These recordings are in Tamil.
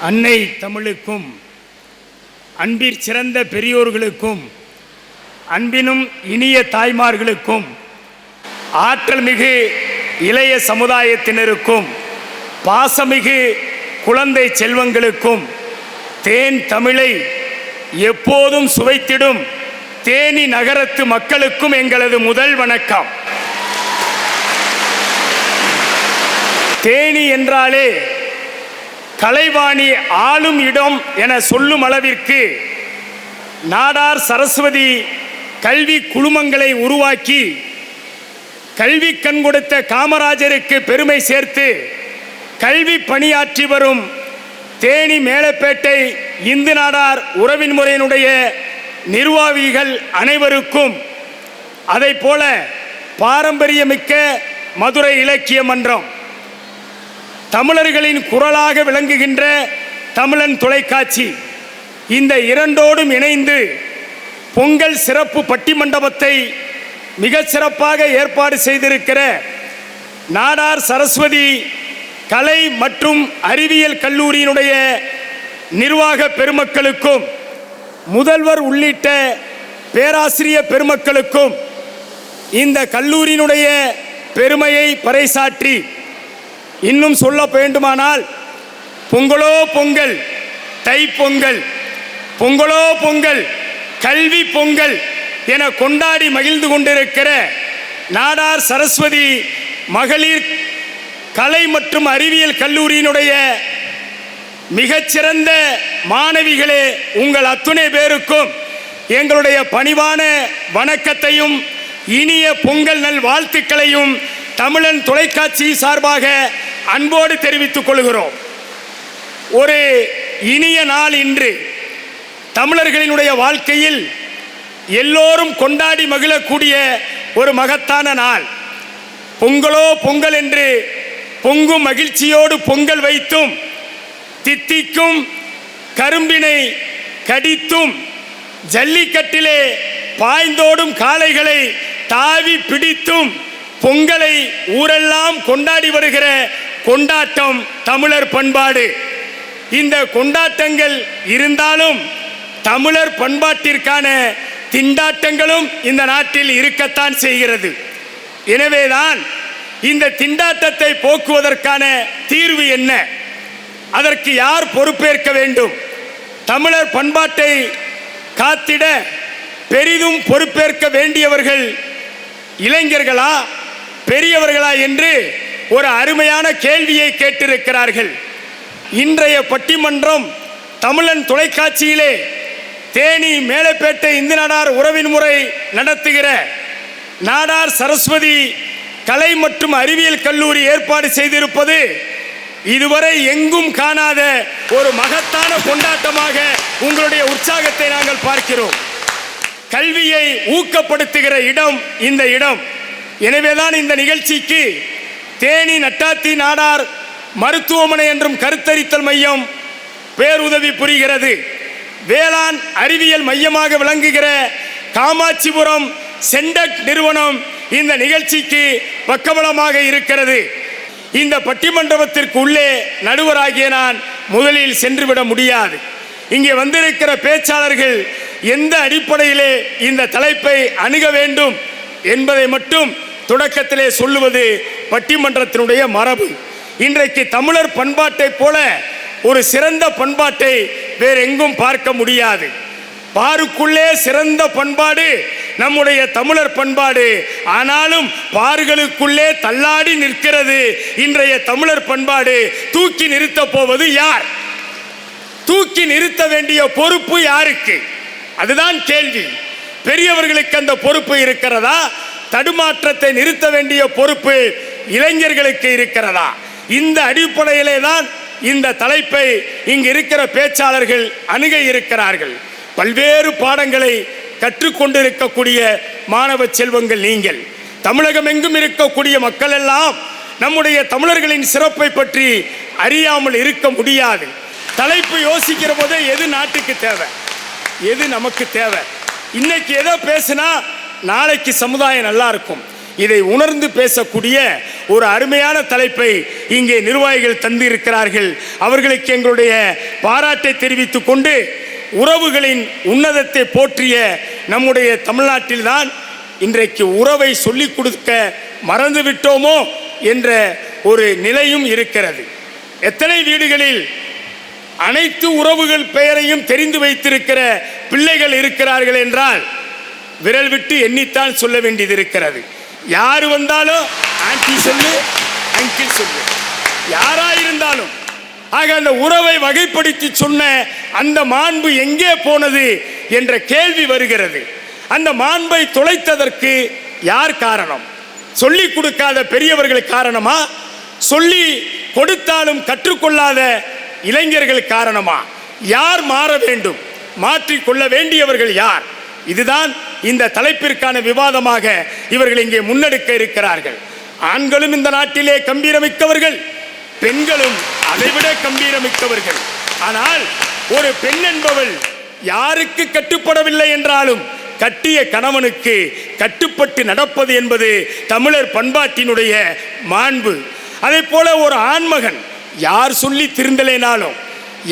அன்னை தமிழுக்கும் அன்பிற் சிறந்த பெரியோர்களுக்கும் அன்பினும் இனிய தாய்மார்களுக்கும் ஆற்றல் மிகு இளைய சமுதாயத்தினருக்கும் பாசமிகு குழந்தை செல்வங்களுக்கும் தேன் தமிழை எப்போதும் சுவைத்திடும் தேனி நகரத்து மக்களுக்கும் எங்களது முதல் வணக்கம். தேனி என்றாலே கலைவாணி ஆளும் இடம் என சொல்லும் அளவிற்கு நாடார் சரஸ்வதி கல்வி குழுமங்களை உருவாக்கி கல்வி கண் கொடுத்த காமராஜருக்கு பெருமை சேர்த்து கல்வி பணியாற்றி வரும் தேனி மேலப்பேட்டை இந்து நாடார் உறவின் முறையினுடைய நிர்வாகிகள் அனைவருக்கும், அதை போல பாரம்பரியமிக்க மதுரை இலக்கிய மன்றம், தமிழர்களின் குரலாக விளங்குகின்ற தமிழன் தொலைக்காட்சி, இந்த இரண்டோடும் இணைந்து பொங்கல் சிறப்பு பட்டிமண்டபத்தை மிக சிறப்பாக ஏற்பாடு செய்திருக்கிற நாடார் சரஸ்வதி கலை மற்றும் அறிவியல் கல்லூரியினுடைய நிர்வாக பெருமக்களுக்கும் முதல்வர் உள்ளிட்ட பேராசிரியர் பெருமக்களுக்கும் இந்த கல்லூரியினுடைய பெருமையை பறைசாற்றி, இன்னும் சொல்ல வேண்டுமானால் பொங்கலோ பொங்கல், தை பொங்கல், பொங்கலோ பொங்கல், கல்வி பொங்கல் என கொண்டாடி மகிழ்ந்து கொண்டிருக்கிற நாடார் சரஸ்வதி மகளிர் கலை மற்றும் அறிவியல் கல்லூரியினுடைய மிகச்சிறந்த மாணவிகளே, உங்கள் அத்துணை பேருக்கும் எங்களுடைய பணிவான வணக்கத்தையும் இனிய பொங்கல் நல் வாழ்த்துக்களையும் தமிழன் தொலைக்காட்சி சார்பாக அன்போடு தெரிவித்துக் கொள்கிறோம். ஒரு இனிய நாள் இன்று. தமிழர்களினுடைய வாழ்க்கையில் எல்லோரும் கொண்டாடி மகிழக்கூடிய ஒரு மகத்தான நாள். பொங்கலோ பொங்கல் என்று பொங்கும் மகிழ்ச்சியோடு பொங்கல் வைத்தும், தித்திக்கும் கரும்பினை கடித்தும், ஜல்லிக்கட்டிலே பாய்ந்தோடும் காளைகளை தாவி பிடித்தும் பொங்கலை ஊரெல்லாம் கொண்டாடி வருகிற கொண்டாட்டம் தமிழர் பண்பாடு. இந்த கொண்டாட்டங்கள் இருந்தாலும் தமிழர் பண்பாட்டிற்கான திண்டாட்டங்களும் இந்த நாட்டில் இருக்கத்தான் செய்கிறது. எனவேதான் இந்த திண்டாட்டத்தை போக்குவதற்கான தீர்வு என்ன, அதற்கு யார் பொறுப்பேற்க வேண்டும், தமிழர் பண்பாட்டை காத்திட பெரிதும் பொறுப்பேற்க வேண்டியவர்கள் இளைஞர்களா பெரியவர்களா என்று ஒரு அருமையான கேள்வியை கேட்டிருக்கிறார்கள். இன்றைய பட்டிமன்றம் தமிழன் தொலைக்காட்சியிலே தேனி மேலப்பேட்டை இந்து நாடார் உறவின் முறை நடத்துகிற நாடார் சரஸ்வதி கலை மற்றும் அறிவியல் கல்லூரி ஏற்பாடு செய்திருப்பது இதுவரை எங்கும் காணாத ஒரு மகத்தான கொண்டாட்டமாக உங்களுடைய உற்சாகத்தை நாங்கள் பார்க்கிறோம். கல்வியை ஊக்கப்படுத்துகிற இடம் இந்த இடம். எனவேதான் இந்த நிகழ்ச்சிக்கு தேனி நட்டாத்தி நாடார் மருத்துவமனை என்றும் கருத்தரித்தல் மையம் பேருதவி புரிகிறது. வேளாண் அறிவியல் மையமாக விளங்குகிற காமாட்சிபுரம் சென்டக் நிறுவனம் இந்த நிகழ்ச்சிக்கு பக்கபலமாக இருக்கிறது. இந்த பட்டிமண்டபத்திற்கு உள்ளே நடுவராகிய நான் முதலில் சென்றுவிட முடியாது. இங்கே வந்திருக்கிற பேச்சாளர்கள் எந்த அடிப்படையிலே இந்த தலைப்பை அணுக வேண்டும் என்பதை மட்டும் தொடக்கத்திலே சொல்லுவது பட்டிமன்றத்தினுடைய மரபு. இன்றைக்கு தமிழர் பண்பாட்டை போல ஒரு சிறந்த பண்பாட்டை வேற எங்கும் பார்க்க முடியாது. பாருக்குள்ளே சிறந்த பண்பாடு நம்முடைய தமிழர் பண்பாடு. ஆனாலும் பார்களுக்குள்ளே தள்ளாடி நிற்கிறது இன்றைய தமிழர் பண்பாடு. தூக்கி நிறுத்த போவது யார்? தூக்கி நிறுத்த வேண்டிய பொறுப்பு யாருக்கு? அதுதான் கேள்வி. பெரியவர்களுக்கு அந்த பொறுப்பு இருக்கிறதா? தடுமாற்றத்தை நிறுத்த வேண்டிய பொறுப்பு இளைஞர்களுக்கு இருக்கிறதா? இந்த அடிப்படையிலே தான் இந்த தலைப்பை இங்கு இருக்கிற பேச்சாளர்கள் அணுக இருக்கிறார்கள். பல்வேறு பாடங்களை கற்றுக்கொண்டிருக்கக்கூடிய மாணவ செல்வங்கள் நீங்கள். தமிழகம் எங்கும் இருக்கக்கூடிய மக்கள் எல்லாம் நம்முடைய தமிழர்களின் சிறப்பை பற்றி அறியாமல் இருக்க முடியாது. தலைப்பு யோசிக்கிற போதே எது நாட்டுக்கு தேவை, எது நமக்கு தேவை, இன்னைக்கு எதை பேசினா நாளைக்கு சமுதாயம் நல்லா இருக்கும், இதை உணர்ந்து பேசக்கூடிய ஒரு அருமையான தலைப்பை இங்கே நிர்வாகிகள் தந்து இருக்கிறார்கள். அவர்களுக்கு எங்களுடைய பாராட்டை தெரிவித்துக் கொண்டு, உறவுகளின் உன்னதத்தை போற்றிய நம்முடைய தமிழ்நாட்டில்தான் இன்றைக்கு உறவை சொல்லிக் கொடுக்க மறந்துவிட்டோமோ என்ற ஒரு நிலையும் இருக்கிறது. எத்தனை வீடுகளில் அனைத்து உறவுகள் பெயரையும் தெரிந்து வைத்திருக்கிற பிள்ளைகள் இருக்கிறார்கள் என்றால் விரல் விட்டு எண்ணித்தான் சொல்ல வேண்டியது இருக்கிறது. யார் வந்தாலும் ஆன்டி சொல்லு, அங்கிள் சொல்லு, யாராயிருந்தாலும். ஆக அந்த உறவை வகைப்படுத்தி சொன்ன அந்த மாண்பு எங்கே போனது என்ற கேள்வி வருகிறது. அந்த மாண்பை தொலைத்ததற்கு யார் காரணம்? சொல்லி கொடுக்காத பெரியவர்கள் காரணமா? சொல்லி கொடுத்தாலும் கற்றுக்கொள்ளாத இளைஞர்கள் காரணமா? யார் மாற வேண்டும்? மாற்றிக்கொள்ள வேண்டியவர்கள் யார்? இதுதான் இந்த தலைப்பிற்கான விவாதமாக இவர்கள் இங்கே முன்னெடுக்க இருக்கிறார்கள். ஆண்களும் இந்த நாட்டிலே கம்பீரமிக்கவர்கள், பெண்களும் அதைவிட கம்பீரமிக்கவர்கள். ஆனால் ஒரு பெண் என்பவள் யாருக்கு கட்டுப்படவில்லை என்றாலும் கட்டிய கணவனுக்கு கட்டுப்பட்டு நடப்பது என்பது தமிழர் பண்பாட்டினுடைய மாண்பு. அதே போல ஒரு ஆண்மகன் யார் சொல்லி திருந்தலேனாலும்,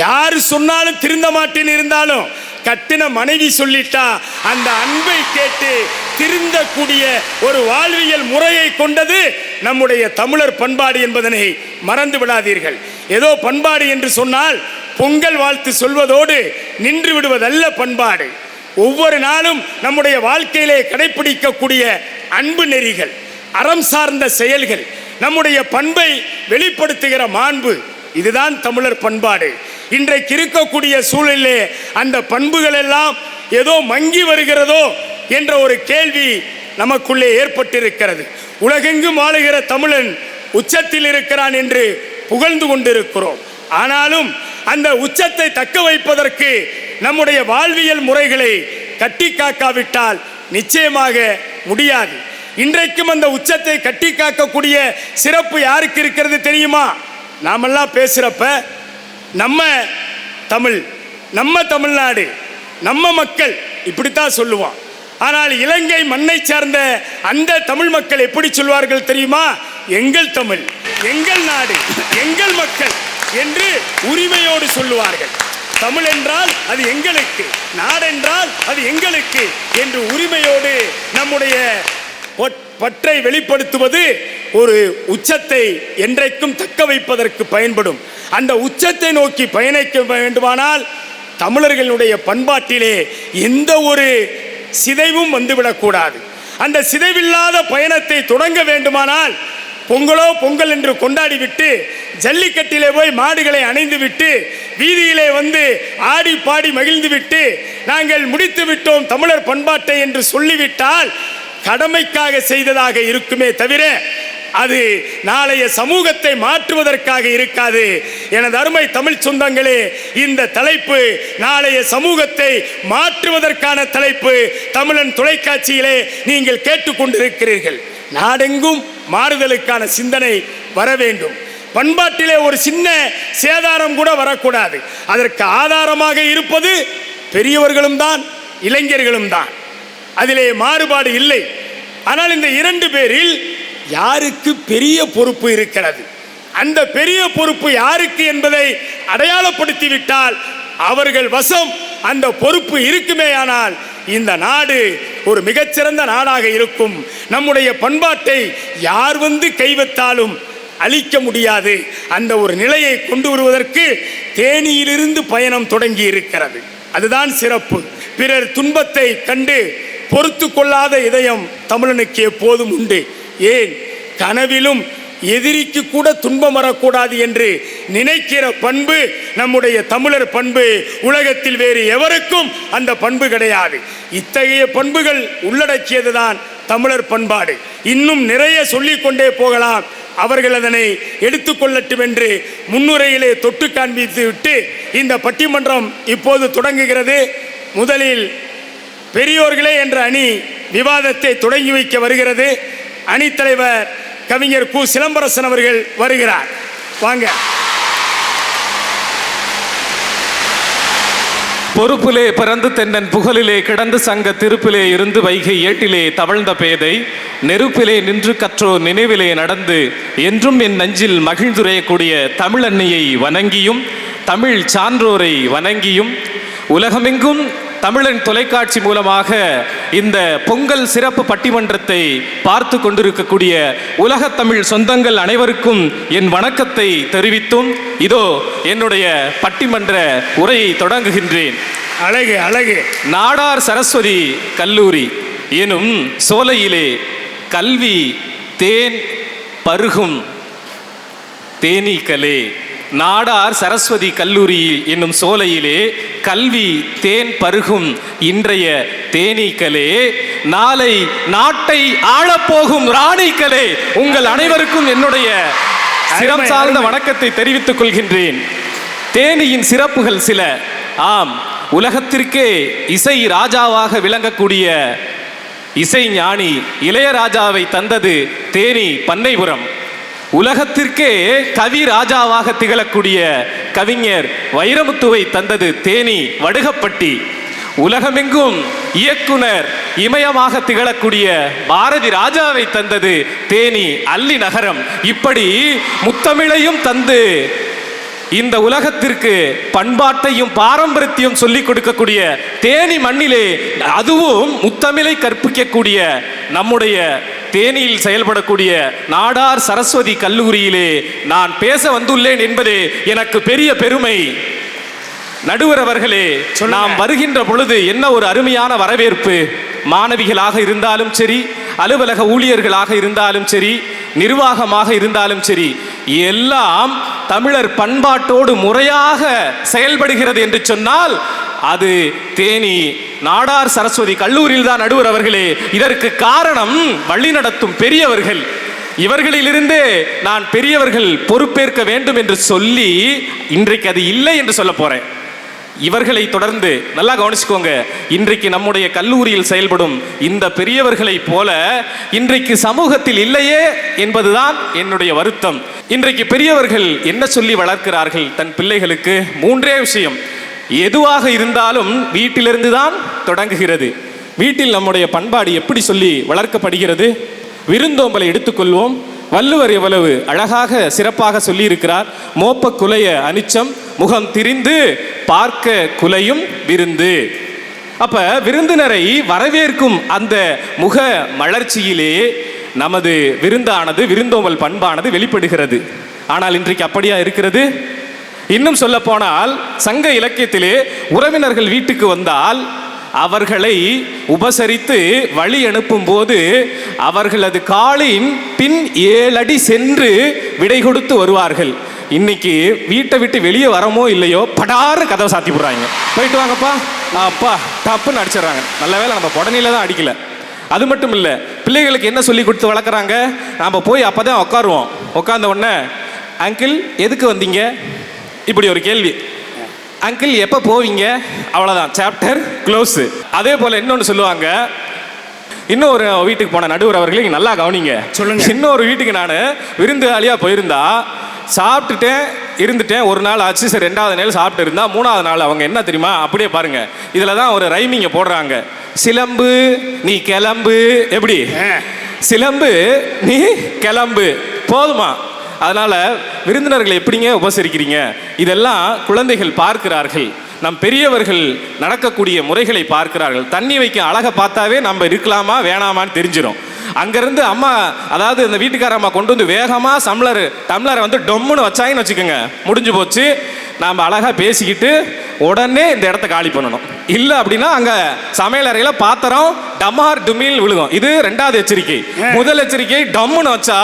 யார் சொன்னாலும் திருந்த மாட்டேன்னு இருந்தாலும், கட்டின மனைவி சொல்லிட்டா அந்த அன்பை கேட்டு திருந்தக்கூடிய ஒரு வாழ்வியல் முறையை கொண்டது நம்முடைய தமிழர் பண்பாடு என்பதனை மறந்து விடாதீர்கள். ஏதோ பண்பாடு என்று சொன்னால் பொங்கல் வாழ்த்து சொல்வதோடு நின்று விடுவதல்ல பண்பாடு. ஒவ்வொரு நாளும் நம்முடைய வாழ்க்கையிலே கடைபிடிக்கக்கூடிய அன்பு நெறிகள், அறம் சார்ந்த செயல்கள், நம்முடைய பண்பை வெளிப்படுத்துகிற மாண்பு, இதுதான் தமிழர் பண்பாடு. இன்றைக்கு இருக்கக்கூடிய சூழலிலே அந்த பண்புகள் எல்லாம் ஏதோ மங்கி வருகிறதோ என்ற ஒரு கேள்வி நமக்குள்ளே ஏற்பட்டிருக்கிறது. உலகெங்கும் வாழுகிற தமிழன் உச்சத்தில் இருக்கிறான் என்று புகழ்ந்து கொண்டிருக்கிறோம். ஆனாலும் அந்த உச்சத்தை தக்க வைப்பதற்கு நம்முடைய வாழ்வியல் முறைகளை கட்டி காக்காவிட்டால் நிச்சயமாக முடியாது. இன்றைக்கும் அந்த உச்சத்தை கட்டி காக்கக்கூடிய சிறப்பு யாருக்கு இருக்கிறது தெரியுமா? நாமெல்லாம் பேசுகிறப்ப நம்ம தமிழ், நம்ம தமிழ்நாடு, நம்ம மக்கள் இப்படித்தான் சொல்லுவான். ஆனால் இலங்கை மண்ணை சார்ந்த அந்த தமிழ் மக்கள் எப்படி சொல்வார்கள் தெரியுமா? எங்கள் தமிழ், எங்கள் நாடு, எங்கள் மக்கள் என்று உரிமையோடு சொல்லுவார்கள். தமிழ் என்றால் அது எங்களுக்கு, நாடென்றால் அது எங்களுக்கு என்று உரிமையோடு நம்முடைய பற்றை வெளிப்படுத்துவது ஒரு உச்சத்தை என்றைக்கும் தக்க வைப்பதற்கு பயன்படும். அந்த உச்சத்தை நோக்கி பயணிக்க வேண்டுமானால் தமிழர்களுடைய பண்பாட்டிலே எந்த ஒரு சிதைவும் வந்துவிடக்கூடாது. அந்த சிதைவில்லாத பயணத்தை தொடங்க வேண்டுமானால் பொங்கலோ பொங்கல் என்று கொண்டாடிவிட்டு ஜல்லிக்கட்டிலே போய் மாடுகளை அணைந்து விட்டு வீதியிலே வந்து ஆடி பாடி மகிழ்ந்து விட்டு நாங்கள் முடித்து விட்டோம் தமிழர் பண்பாட்டை என்று சொல்லிவிட்டால் கடமைக்காக செய்ததாக இருக்குமே தவிர அது நாளைய சமூகத்தை மாற்றுவதற்காக இருக்காது. எனது அருமை தமிழ் சொந்தங்களே, இந்த தலைப்பு நாளைய சமூகத்தை மாற்றுவதற்கான தலைப்பு. தமிழன் தொலைக்காட்சியிலே நீங்கள் கேட்டுக்கொண்டிருக்கிறீர்கள். நாடெங்கும் மாறுதலுக்கான சிந்தனை வர வேண்டும். பண்பாட்டிலே ஒரு சின்ன சேதாரம் கூட வரக்கூடாது. அதற்கு ஆதாரமாக இருப்பது பெரியவர்களும் தான், இளைஞர்களும் தான். அதிலே மாறுபாடு இல்லை. ஆனால் இந்த இரண்டு பேரில் யாருக்கு பெரிய பொறுப்பு இருக்கிறது, அந்த பெரிய பொறுப்பு யாருக்கு என்பதை அடையாளப்படுத்திவிட்டால் அவர்கள் வசம் அந்த பொறுப்பு இருக்குமேயானால் இந்த நாடு ஒரு மிகச்சிறந்த நாடாக இருக்கும். நம்முடைய பண்பாட்டை யார் வந்து கைவிட்டாலும் அழிக்க முடியாது. அந்த ஒரு நிலையை கொண்டு வருவதற்கு தேனியிலிருந்து பயணம் தொடங்கி இருக்கிறது. அதுதான் சிறப்பு. பிறர் துன்பத்தை கண்டு பொறுத்து கொள்ளாத இதயம் தமிழனுக்கு எப்போதும் உண்டு. ஏன், கனவிலும் எதிரிக்கு கூட துன்பம் வரக்கூடாது என்று நினைக்கிற பண்பு நம்முடைய தமிழர் பண்பு. உலகத்தில் வேறு எவருக்கும் அந்த பண்பு கிடையாது. இத்தகைய பண்புகள் உள்ளடக்கியதுதான் தமிழர் பண்பாடு. இன்னும் நிறைய சொல்லிக்கொண்டே போகலாம். அவர்கள் அதனை எடுத்துக்கொள்ளட்டும் என்று முன்னுரையிலே தொட்டு காண்பித்து விட்டு இந்த பட்டிமன்றம் இப்போது தொடங்குகிறது. முதலில் பெரியோர்களே என்ற அணி விவாதத்தை தொடங்கி வைக்க வருகிறது. அணித்தலைவர் கவிஞர் கு சிலம்பரசன் அவர்கள் வருகிறார். வாங்க. பொறுப்பிலே பிறந்து தென்னன் புகழிலே கிடந்து சங்க திருப்பிலே இருந்து வைகை ஏட்டிலே தவழ்ந்த பேதை நெருப்பிலே நின்று கற்றோ நினைவிலே நடந்து என்றும் என் நெஞ்சில் மகிழ்ந்துரையக்கூடிய தமிழன்னையை வணங்கியும் தமிழ் சான்றோரை வணங்கியும் உலகமெங்கும் தமிழன் தொலைக்காட்சி மூலமாக இந்த பொங்கல் சிறப்பு பட்டிமன்றத்தை பார்த்து கொண்டிருக்கக்கூடிய உலகத் தமிழ் சொந்தங்கள் அனைவருக்கும் என் வணக்கத்தை தெரிவித்தும் இதோ என்னுடைய பட்டிமன்ற உரையை தொடங்குகின்றேன். அழகு அழகு. நாடார் சரஸ்வதி கல்லூரி எனும் சோலையிலே கல்வி தேன் பருகும் தேனீக்களே. நாடார் சரஸ்வதி கல்லூரி என்னும் சோலையிலே கல்வி தேன் பருகும் இன்றைய தேனீக்களே, நாளை நாட்டை ஆளப்போகும் ராணிகளே, உங்கள் அனைவருக்கும் என்னுடைய சிரம் சார்ந்த வணக்கத்தை தெரிவித்துக் கொள்கின்றேன். தேனியின் சிறப்புகள் சில. ஆம், உலகத்திற்கே இசை ராஜாவாக விளங்கக்கூடிய இசை ஞானி இளையராஜாவை தந்தது தேனி பண்ணைபுரம். உலகத்திற்கே கவி ராஜாவாக திகழக்கூடிய கவிஞர் வைரமுத்துவை தந்தது தேனி வடுகப்பட்டி. உலகமெங்கும் இயக்குனர் இமயமாக திகழக்கூடிய பாரதி ராஜாவை தந்தது தேனி அல்லி நகரம். இப்படி முத்தமிழையும் தந்து இந்த உலகத்திற்கு பண்பாட்டையும் பாரம்பரியத்தையும் சொல்லிக் கொடுக்கக்கூடிய தேனி மண்ணிலே, அதுவும் முத்தமிழை கற்பிக்கக்கூடிய நம்முடைய தேனியில் செயல்படக்கூடிய நாடார் சரஸ்வதி கல்லூரியிலே நான் பேச வந்துள்ளேன் என்பதே எனக்கு பெரிய பெருமை. நடுவர் அவர்களே, நாம் வருகின்ற பொழுது என்ன ஒரு அருமையான வரவேற்பு. மாணவிகளாக இருந்தாலும் சரி, அலுவலக ஊழியர்களாக இருந்தாலும் சரி, நிர்வாகமாக இருந்தாலும் சரி, எல்லாம் தமிழர் பண்பாட்டோடு முறையாக செயல்படுகிறது என்று சொன்னால் அது தேனி நாடார் சரஸ்வதி கல்லூரியில் தான். நடுவர் அவர்களே, இதற்கு காரணம் வழி நடத்தும் பெரியவர்கள். இவர்களிலிருந்தே நான் பெரியவர்கள் பொறுப்பேற்க வேண்டும் என்று சொல்லி இன்றைக்கு அது இல்லை என்று சொல்ல போறேன். இவர்களை தொடர்ந்து நல்லா கவனிச்சுக்கோங்க. இன்றைக்கு நம்முடைய கல்லூரியில் செயல்படும் இந்த பெரியவர்களைப் போல இன்றைக்கு சமூகத்தில் இல்லையே என்பதுதான் என்னுடைய வருத்தம். இன்றைக்கு பெரியவர்கள் என்ன சொல்லி வளர்க்கிறார்கள் தன் பிள்ளைகளுக்கு? மூன்றே விஷயம். எதுவாக இருந்தாலும் வீட்டிலிருந்து தான் தொடங்குகிறது. வீட்டில் நம்முடைய பண்பாடு எப்படி சொல்லி வளர்க்கப்படுகிறது? விருந்தோம்பலை எடுத்துக்கொள்வோம். வள்ளுவர் எவ்வளவு அழகாக சிறப்பாக சொல்லி இருக்கிறார். மோப்ப குலைய அனிச்சம் முகம் திரிந்து பார்க்க குலையும் விருந்து. அப்ப விருந்தினரை வரவேற்கும் அந்த முக மலர்ச்சியிலே நமது விருந்தானது, விருந்தோம்பல் பண்பானது வெளிப்படுகிறது. ஆனால் இன்றைக்கு அப்படியா இருக்கிறது? இன்னும் சொல்ல போனால் சங்க இலக்கியத்திலே உறவினர்கள் வீட்டுக்கு வந்தால் அவர்களை உபசரித்து வழி அனுப்பும் போது அவர்களது காலின் பின் 7 அடி சென்று விடை கொடுத்து வருவார்கள். இன்னைக்கு வீட்டை விட்டு வெளியே வரமோ இல்லையோ படாறு கதவை சாத்தி போடுறாங்க. போயிட்டு வாங்கப்பா அப்பா டப்புன்னு அடிச்சிடறாங்க. நல்ல வேளை நம்ம உடனேல தான் அடிக்கல. அது மட்டும் இல்லை, பிள்ளைகளுக்கு என்ன சொல்லி கொடுத்து வளர்க்குறாங்க? நாம் போய் அப்போ தான் உட்காருவோம். உட்கார்ந்த உடனே அங்கிள் எதுக்கு வந்தீங்க? இப்படி ஒரு கேள்வி. அங்கிள் எப்போ போவீங்க? அவ்வளோதான், சாப்டர் க்ளோஸு. அதே போல் இன்னொன்று சொல்லுவாங்க. இன்னொரு வீட்டுக்கு போன நடுவர் அவர்களே நல்லா கவனிங்க, சொல்லுங்க. இன்னொரு வீட்டுக்கு நான் விருந்தாளியாக போயிருந்தா சாப்பிட்டுட்டேன் இருந்துட்டேன், ஒரு நாள் ஆச்சு, சரி 2வது நாள் சாப்பிட்டு இருந்தா 3வது நாள் அவங்க என்ன தெரியுமா? அப்படியே பாருங்க, இதில் தான் ஒரு ரைமிங்க போடுறாங்க. சிலம்பு நீ கிளம்பு. எப்படி? சிலம்பு நீ கிளம்பு. போதுமா? அதனால விருந்தினர்களை எப்படிங்க உபசரிக்கிறீங்க? இதெல்லாம் குழந்தைகள் பார்க்கிறார்கள். நம் பெரியவர்கள் நடக்கக்கூடிய முறைகளை பார்க்கிறார்கள். தண்ணி வைக்க அழகை பார்த்தாவே நம்ம இருக்கலாமா வேணாமான்னு தெரிஞ்சிடும். அங்கேருந்து அம்மா, அதாவது இந்த வீட்டுக்கார அம்மா கொண்டு வந்து வேகமாக டம்ளரை வந்து டொம்முன்னு வச்சாங்கன்னு வச்சுக்கோங்க, முடிஞ்சு போச்சு. நாம் அழகாக பேசிக்கிட்டு உடனே இந்த இடத்த காலி பண்ணணும். இல்லை அப்படின்னா அங்கே சமையல் அறையில் பாத்திரம் டமார் டுமில் விழுகும். இது 2வது எச்சரிக்கை. முதல் எச்சரிக்கை டம்முன்னு வச்சா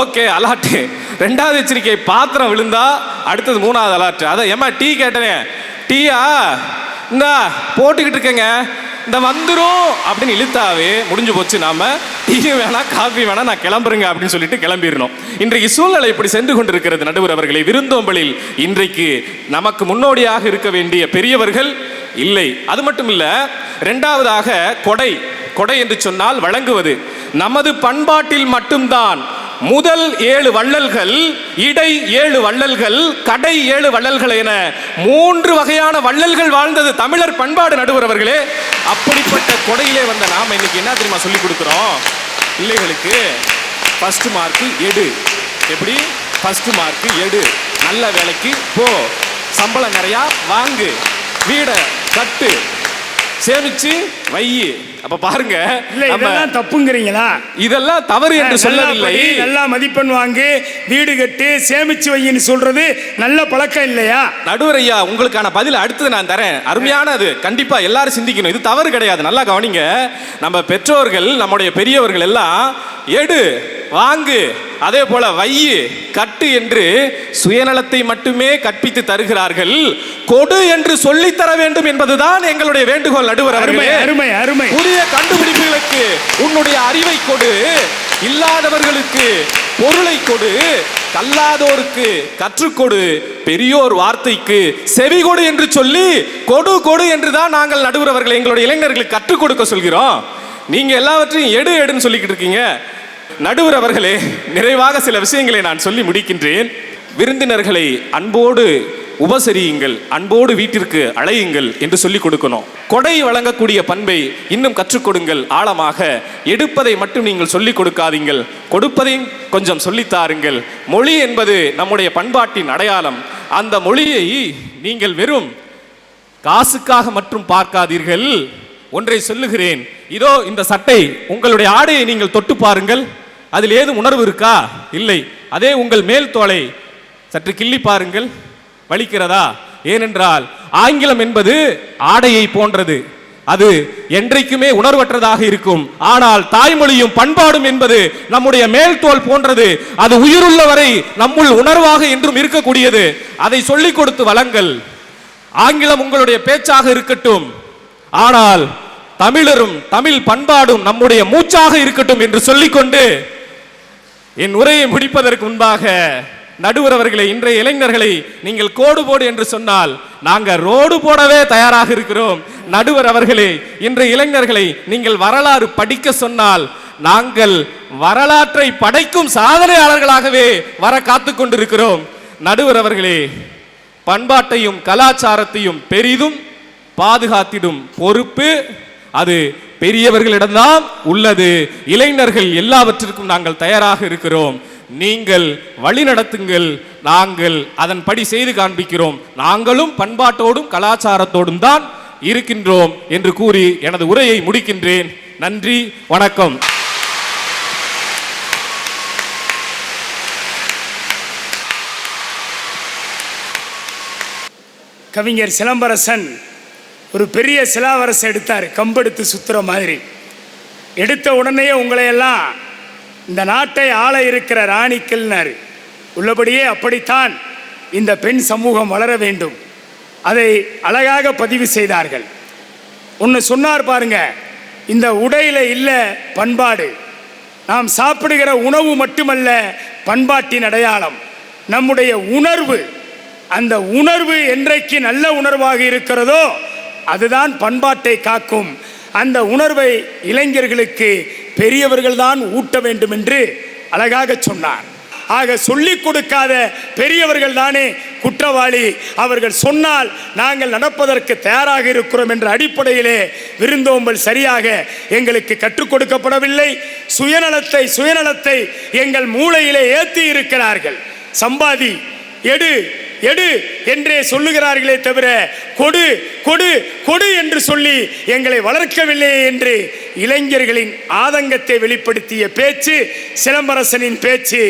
ஓகே அலாட்டு. 2வது எச்சரிக்கை பாத்திரம் விழுந்தா அடுத்தது 3வது அலாட்டு. அதை ஏமா டீ கேட்டனே, டீயா இந்தா போட்டுக்கிட்டு இருக்கேங்க, இந்த வந்துடும் அப்படின்னு இழுத்தாவே முடிஞ்சு போச்சு. நாம டீ வேணாம் காஃபி வேணாம் நான் கிளம்புறேங்க அப்படின்னு சொல்லிட்டு கிளம்பிடணும். இன்றைக்கு சூழ்நிலை இப்படி சென்று கொண்டிருக்கிறது. நடுவர் அவர்களை, விருந்தோம்பலில் இன்றைக்கு நமக்கு முன்னோடியாக இருக்க வேண்டிய பெரியவர்கள் இல்லை. அது மட்டும் இல்ல, 2வதாக கொடை. கொடை என்று சொன்னால் வழங்குவது. நமது பண்பாட்டில் மட்டும்தான் முதல் 7 வள்ளல்கள், இடை 7 வள்ளல்கள், கடை 7 வள்ளல்கள் என 3 வகையான வள்ளல்கள் வாழ்ந்தது தமிழர் பண்பாடு. நடுவர் அவர்களே, அப்படிப்பட்ட கொடையிலே வந்த நாம இன்னைக்கு என்ன தெரியுமா சொல்லி கொடுக்கிறோம் பிள்ளைகளுக்கு? ஃபர்ஸ்ட் மார்க் எடு. எப்படி? ஃபர்ஸ்ட் மார்க் எடு, நல்ல வேலைக்கு போ, சம்பளம் நிறையா வாங்கு, வீடை கட்டு, சேமிச்சு வை. அப்ப பாருங்க, இதெல்லாம் தப்புங்கிறீங்களா? இதெல்லாம் தவறு என்று சொல்லவில்லை. நல்லா மதிப்பெண் வாங்கு, வீடு கட்டு, சேமிச்சு வைன்னு சொல்றது நல்ல பழக்கம் இல்லையா? நடுவர் ஐயா, உங்களுக்கான பதில் அடுத்தது நான் தரேன். அருமையானது, கண்டிப்பா எல்லாரும் சிந்திக்கணும். இது தவறு கிடையாது. நல்லா கவனிங்க. நம்ம பெற்றோர்கள், நம்முடைய பெரியவர்கள் எல்லாம் எடு, வாங்கு, அதே போல வையு, கட்டு என்று சுயநலத்தை மட்டுமே கற்பித்து தருகிறார்கள். கொடு என்று சொல்லித் தர வேண்டும் என்பதுதான் எங்களுடைய வேண்டுகோள். நடுவர் அவர்களே, அருமை அருமை. புதிய கண்டுபிடிப்புகளுக்கு உன்னுடைய அறிவை கொடு, இல்லாதவர்களுக்கு பொருளை கொடு, கல்லாதோருக்கு கற்றுக்கொடு, பெரியோர் வார்த்தைக்கு செவி கொடு என்று சொல்லி கொடு கொடு என்றுதான் நாங்கள் நடுவர் அவர்கள் எங்களுடைய இளைஞர்களுக்கு கற்றுக் கொடுக்க சொல்கிறோம். நீங்க எல்லாவற்றையும் எடு எடுன்னு சொல்லிக்கிட்டு இருக்கீங்க. நடுவர் அவர்களே, நிறைவாக சில விஷயங்களை நான் சொல்லி முடிக்கின்றேன். விருந்தினர்களை அன்போடு உபசரியுங்கள், அன்போடு வீட்டிற்கு அழையுங்கள் என்று சொல்லிக் கொடுக்கணும். கொடை வழங்கக்கூடிய பண்பை இன்னும் கற்றுக் கொடுங்கள் ஆழமாக. எடுப்பதை மட்டும் நீங்கள் சொல்லிக் கொடுக்காதீங்கள், கொடுப்பதையும் கொஞ்சம் சொல்லித்தாருங்கள். மொழி என்பது நம்முடைய பண்பாட்டின் அடையாளம். அந்த மொழியை நீங்கள் வெறும் காசுக்காக மட்டும் பார்க்காதீர்கள். ஒன்றை சொல்லுகிறேன், இதோ இந்த சட்டை, உங்களுடைய ஆடையை நீங்கள் தொட்டு பாருங்கள், அதில் ஏதும் உணர்வு இருக்கா? இல்லை. அதே உங்கள் மேல் தோலை சற்று கிள்ளி பாருங்கள், வலிக்கிறதா? ஏனென்றால் ஆங்கிலம் என்பது ஆடையை போன்றது, அது என்றைக்குமே உணர்வற்றதாக இருக்கும். ஆனால் தாய்மொழியும் பண்பாடும் என்பது நம்முடைய மேல் தோல் போன்றது, அது உயிருள்ள வரை நம்முள் உணர்வாக என்றும் இருக்கக்கூடியது. அதை சொல்லிக் கொடுத்து வளங்கள். ஆங்கிலம் உங்களுடைய பேச்சாக இருக்கட்டும், ஆனால் தமிழரும் தமிழ் பண்பாடும் நம்முடைய மூச்சாக இருக்கட்டும் என்று சொல்லிக்கொண்டு என் உரையை முடிப்பதற்கு முன்பாக, நடுவர் அவர்களை, இன்றைய இளைஞர்களை நீங்கள் கோடு போடு என்று சொன்னால் நாங்கள் ரோடு போடவே தயாராக இருக்கிறோம். நடுவர் அவர்களே, இன்றைய இளைஞர்களை நீங்கள் வரலாறு படிக்க சொன்னால் நாங்கள் வரலாற்றை படைக்கும் சாதனையாளர்களாகவே வர காத்து கொண்டிருக்கிறோம். நடுவர் அவர்களே, பண்பாட்டையும் கலாச்சாரத்தையும் பெரிதும் பாதுகாத்திடும் பொறுப்பு அது பெரியவர்களிடம்தான் உள்ளது. இளைஞர்கள் எல்லாவற்றிற்கும் நாங்கள் தயாராக இருக்கிறோம். நீங்கள் வழி நடத்துங்கள், நாங்கள் அதன்படி செய்து காண்பிக்கிறோம். நாங்களும் பண்பாட்டோடும் கலாச்சாரத்தோடும் தான் இருக்கின்றோம் என்று கூறி எனது உரையை முடிக்கின்றேன். நன்றி, வணக்கம். கவிஞர் சிலம்பரசன் ஒரு பெரிய சிலாவரசை எடுத்தார், கம்பெடுத்து சுத்துற மாதிரி. எடுத்த உடனே உங்களையெல்லாம் இந்த நாட்டை ஆள இருக்கிற ராணிக்கள்னார். உள்ளபடியே அப்படித்தான் இந்த பெண் சமூகம் வளர வேண்டும். அதை அழகாக பதிவு செய்தார்கள். ஒன்று சொன்னார் பாருங்க, இந்த உடையில இல்லை பண்பாடு. நாம் சாப்பிடுகிற உணவு மட்டுமல்ல பண்பாட்டின் அடையாளம், நம்முடைய உணர்வு. அந்த உணர்வு என்றைக்கு நல்ல உணர்வாக இருக்கிறதோ அதுதான் பண்பாட்டை காக்கும். அந்த உணர்வை இளைஞர்களுக்கு பெரியவர்கள் தான் ஊட்ட வேண்டும் என்று அழகாக சொன்னார். ஆக சொல்லிக் கொடுக்காத பெரியவர்கள் தானே குற்றவாளி. அவர்கள் சொன்னால் நாங்கள் நடப்பதற்கு தயாராக இருக்கிறோம் என்ற அடிப்படையிலே விருந்தோம்பல் சரியாக எங்களுக்கு கற்றுக் கொடுக்கப்படவில்லை. சுயநலத்தை எங்கள் மூளையிலே ஏற்றி இருக்கிறார்கள். சம்பாதி, எடு எடு என்றே சொல்லுகிறார்களே தவிர கொடு கொடு கொடு என்று சொல்லி எங்களை வளர்க்கவில்லையே என்று இளைஞர்களின் ஆதங்கத்தை வெளிப்படுத்திய பேச்சு சிலம்பரசனின் பேச்சு.